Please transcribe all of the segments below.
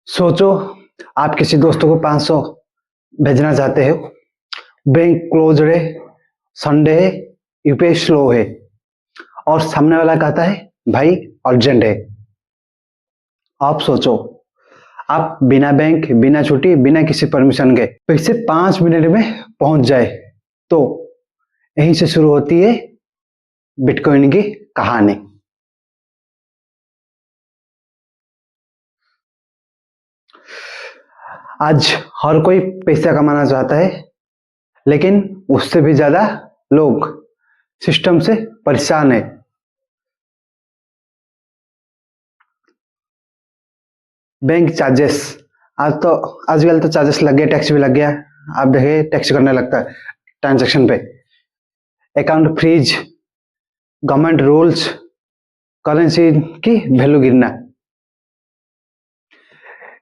सोचो, आप किसी दोस्तों को 500 भेजना चाहते हो। बैंक क्लोज है, संडे है, यूपीआई स्लो है और सामने वाला कहता है भाई अर्जेंट है। आप सोचो, आप बिना बैंक, बिना छुट्टी, बिना किसी परमिशन के पैसे 5 मिनट में पहुंच जाए तो यहीं से शुरू होती है बिटकॉइन की कहानी। आज हर कोई पैसा कमाना चाहता है, लेकिन उससे भी ज्यादा लोग सिस्टम से परेशान है। बैंक चार्जेस, आजकल तो चार्जेस लग गया, टैक्स भी लग गया। आप देखे टैक्स करने लगता है ट्रांजैक्शन पे। Account freeze, government rules, currency की वैल्यू गिरना।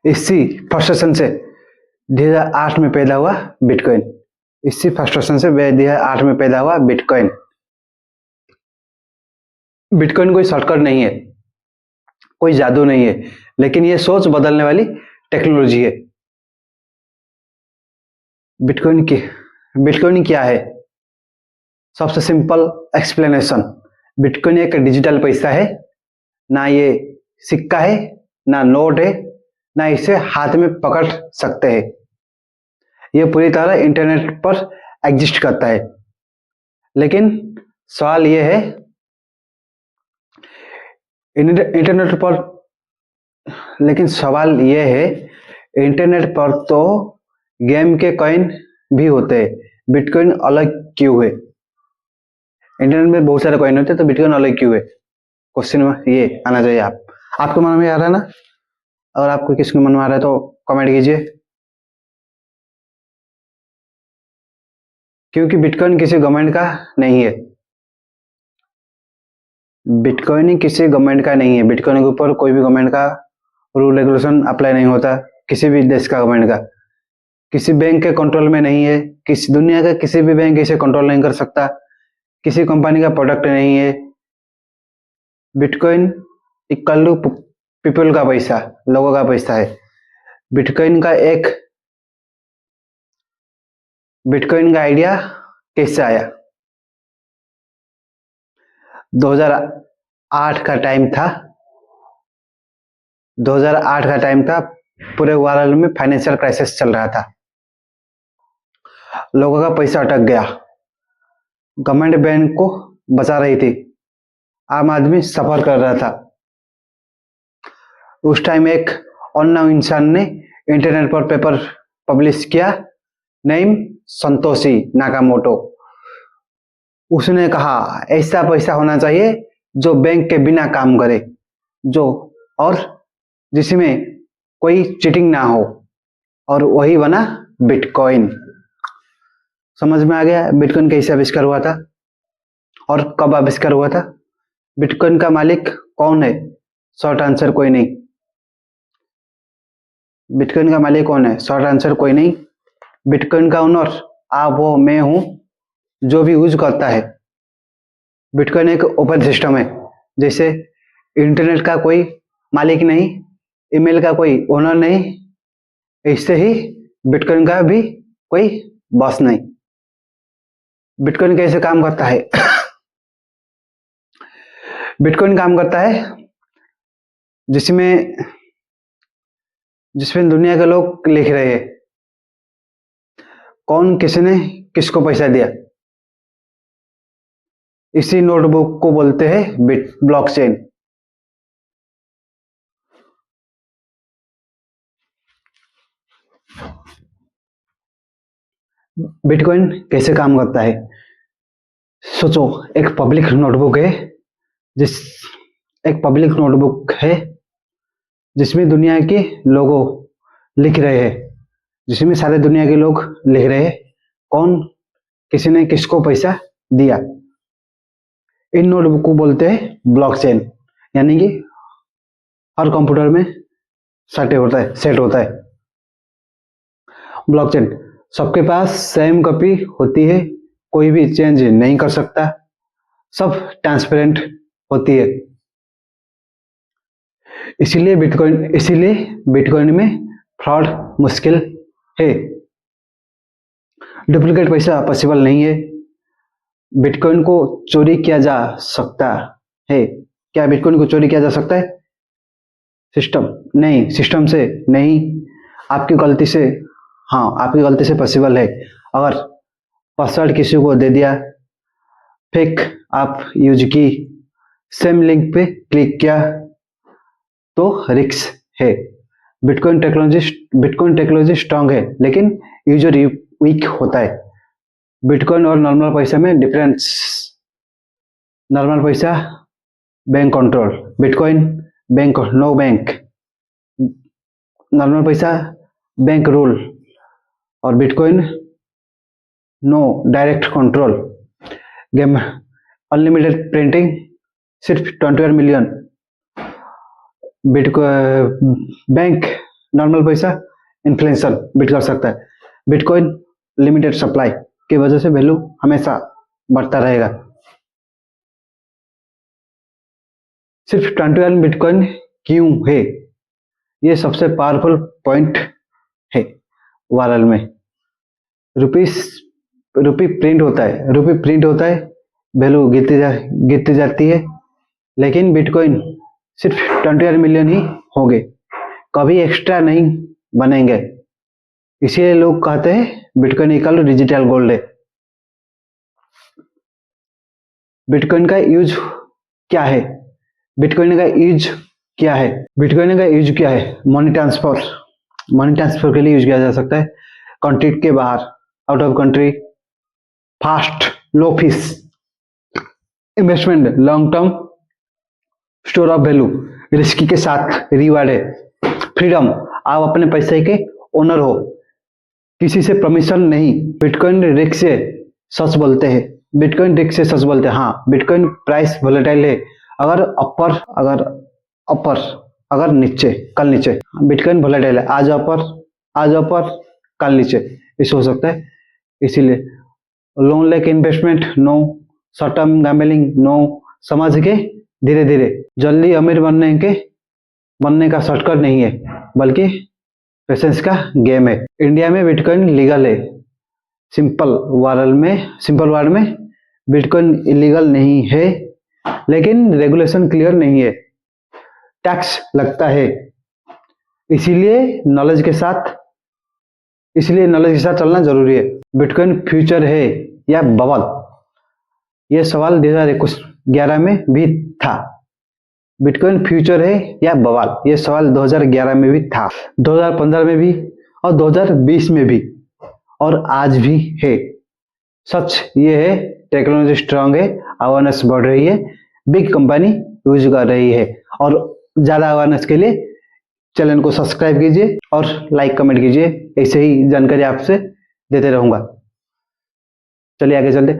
इसी फ्रस्ट्रेशन से 2008 में पैदा हुआ बिटकॉइन। इसी फ्रस्ट्रेशन से 2008 में पैदा हुआ बिटकॉइन। बिटकॉइन कोई शॉर्टकट नहीं है, कोई जादू नहीं है, लेकिन ये सोच बदलने वाली टेक्नोलॉजी है। बिटकॉइन क्या है? सबसे सिंपल एक्सप्लेनेशन, बिटकॉइन एक डिजिटल पैसा है। ना ये सिक्का है, ना नोट है, ना इसे हाथ में पकड़ सकते हैं। ये पूरी तरह इंटरनेट पर एग्जिस्ट करता है। लेकिन सवाल ये है, इंटरनेट पर इंटरनेट पर तो गेम के कॉइन भी होते हैं, बिटकॉइन अलग क्यों है? इंटरनेट में बहुत सारे कॉइन होते हैं, तो बिटकॉइन अलग क्यों है? क्वेश्चन में ये आना चाहिए। आपके मन में आ रहा है ना? अगर आपको किसके मन में आ रहा है तो कमेंट कीजिए। क्योंकि बिटकॉइन किसी गवर्नमेंट का नहीं है। बिटकॉइन किसी गवर्नमेंट का नहीं है। बिटकॉइन के ऊपर कोई भी गवर्नमेंट का रूल रेगुलेशन अप्लाई नहीं होता, किसी भी देश का गवर्नमेंट का। किसी बैंक के कंट्रोल में नहीं है। किसी दुनिया का किसी भी बैंक इसे कंट्रोल नहीं कर सकता। किसी कंपनी का प्रोडक्ट नहीं है। बिटकॉइन इक्वल टू पीपल का पैसा, लोगों का पैसा है। बिटकॉइन का आइडिया कैसे आया? 2008 का टाइम था। 2008 का टाइम था, पूरे वर्ल्ड में फाइनेंशियल क्राइसिस चल रहा था। लोगों का पैसा अटक गया। गवर्नमेंट बैंक को बचा रही थी, आम आदमी सफर कर रहा था। उस टाइम एक अननोन इंसान ने इंटरनेट पर पेपर पब्लिश किया, नेम संतोषी नाकामोटो। उसने कहा ऐसा पैसा होना चाहिए जो बैंक के बिना काम करे, और जिसमें कोई चीटिंग ना हो, और वही बना बिटकॉइन। समझ में आ गया बिटकॉइन कैसे आविष्कार हुआ था और कब आविष्कार हुआ था? बिटकॉइन का मालिक कौन है? शॉर्ट आंसर कोई नहीं। बिटकॉइन का मालिक कौन है? शॉर्ट आंसर कोई नहीं। बिटकॉइन का ओनर आप हो, मैं हूं, जो भी यूज करता है। बिटकॉइन एक ओपन सिस्टम है। जैसे इंटरनेट का कोई मालिक नहीं, ईमेल का कोई ओनर नहीं, ऐसे ही बिटकॉइन का भी कोई बॉस नहीं। बिटकॉइन कैसे काम करता है? बिटकॉइन काम करता है जिसमें दुनिया के लोग लिख रहे हैं कौन किसने किसको पैसा दिया। इसी नोटबुक को बोलते हैं ब्लॉकचेन। बिटकॉइन कैसे काम करता है? सोचो, एक पब्लिक नोटबुक है जिसमें दुनिया के लोगों लिख रहे हैं, जिसमें सारे दुनिया के लोग लिख रहे हैं कौन किसी ने किसको पैसा दिया। इन नोटबुक को बोलते हैं ब्लॉकचेन, यानी कि हर कंप्यूटर में सेट होता है ब्लॉकचेन। सबके पास सेम कॉपी होती है, कोई भी चेंज नहीं कर सकता, सब ट्रांसपेरेंट होती है। इसीलिए बिटकॉइन में फ्रॉड मुश्किल है। डुप्लीकेट पैसा पॉसिबल नहीं है। बिटकॉइन को चोरी किया जा सकता है। क्या बिटकॉइन को चोरी किया जा सकता है? सिस्टम से नहीं, आपकी गलती से। हाँ, आपकी गलती से पॉसिबल है। अगर पासवर्ड किसी को दे दिया, फेक आप यूज की, सेम लिंक पे क्लिक किया तो रिस्क है। बिटकॉइन टेक्नोलॉजी स्ट्रांग है, लेकिन यूजर वीक होता है। बिटकॉइन और नॉर्मल पैसा में डिफरेंस। नॉर्मल पैसा bank control, bitcoin no bank. Normal पैसा बैंक रूल, और bitcoin no direct control. Game unlimited printing, सिर्फ 21 मिलियन। बैंक नॉर्मल पैसा इन्फ्लेशन बीट कर सकता है। बिटकॉइन लिमिटेड सप्लाई की वजह से वैल्यू हमेशा बढ़ता रहेगा। सिर्फ 21 बिटकॉइन क्यों है? ये सबसे पावरफुल पॉइंट है। वायरल में रुपी प्रिंट होता है, वैल्यू गिरती जाती है, लेकिन बिटकॉइन सिर्फ 21 मिलियन ही होंगे, कभी एक्स्ट्रा नहीं बनेंगे। इसीलिए लोग कहते हैं बिटकॉइन इक्वल डिजिटल गोल्ड है। बिटकॉइन का यूज क्या है? बिटकॉइन का यूज क्या है? मनी ट्रांसफर के लिए यूज किया जा सकता है। कंट्री के बाहर, out of country, fast, low fees. Investment long term, store of value, risk के साथ रिवार्ड है। फ्रीडम, आप अपने पैसे के ओनर हो, किसी से परमिशन नहीं। बिटकॉइन रिस्क से सच बोलते हैं। हाँ, बिटकॉइन प्राइस वोलेटाइल है। अगर अगर नीचे, कल नीचे। बिटकॉइन वोलेटाइल है, आज ऊपर कल नीचे, इस हो सकता है। इसीलिए लोन लेक investment no, short term gambling no. समझ के धीरे धीरे। जल्दी अमीर बनने का शॉर्टकट नहीं है, बल्कि पेशेंस का गेम है। इंडिया में बिटकॉइन लीगल है। सिंपल वर्ड में बिटकॉइन इलीगल नहीं है, लेकिन रेगुलेशन क्लियर नहीं है, टैक्स लगता है। इसीलिए नॉलेज के साथ चलना जरूरी है। बिटकॉइन फ्यूचर है या बबल? यह सवाल 2011 में भी था। बिटकॉइन फ्यूचर है या बवाल? यह सवाल 2011 में भी था, 2015 में भी, और 2020 में भी, और आज भी है। सच ये है, टेक्नोलॉजी स्ट्रांग है, अवेयरनेस बढ़ रही है, बिग कंपनी यूज कर रही है। और ज्यादा अवेयरनेस के लिए चैनल को सब्सक्राइब कीजिए और लाइक कमेंट कीजिए। ऐसे ही जानकारी आपसे देते रहूंगा। चलिए आगे चलते।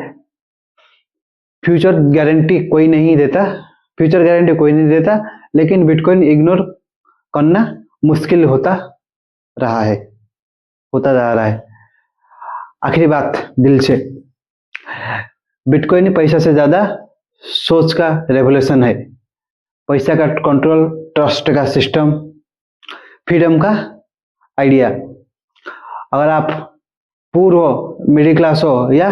फ्यूचर गारंटी कोई नहीं देता, लेकिन बिटकॉइन इग्नोर करना मुश्किल होता जा रहा है। आखिरी बात दिल से, बिटकॉइन पैसा से ज्यादा सोच का रेवोल्यूशन है। पैसा का कंट्रोल, ट्रस्ट का सिस्टम, फ्रीडम का आइडिया। अगर आप पूर्व मिडिल क्लास हो या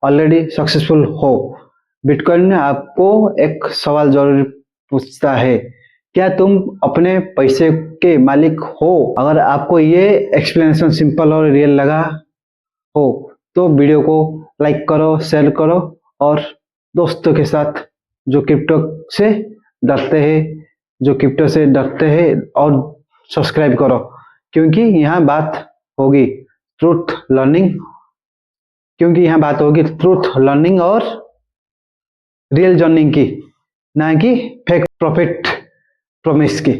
ऑलरेडी सक्सेसफुल हो, बिटकॉइन आपको एक सवाल जरूर पूछता है, क्या तुम अपने पैसे के मालिक हो? अगर आपको ये एक्सप्लेनेशन सिंपल और रियल लगा हो तो वीडियो को लाइक करो, शेयर करो, और दोस्तों के साथ जो क्रिप्टो से डरते हैं और सब्सक्राइब करो, क्योंकि यहाँ बात होगी ट्रूथ लर्निंग और रियल जर्निंग की, ना कि फेक प्रॉफिट प्रॉमिस की।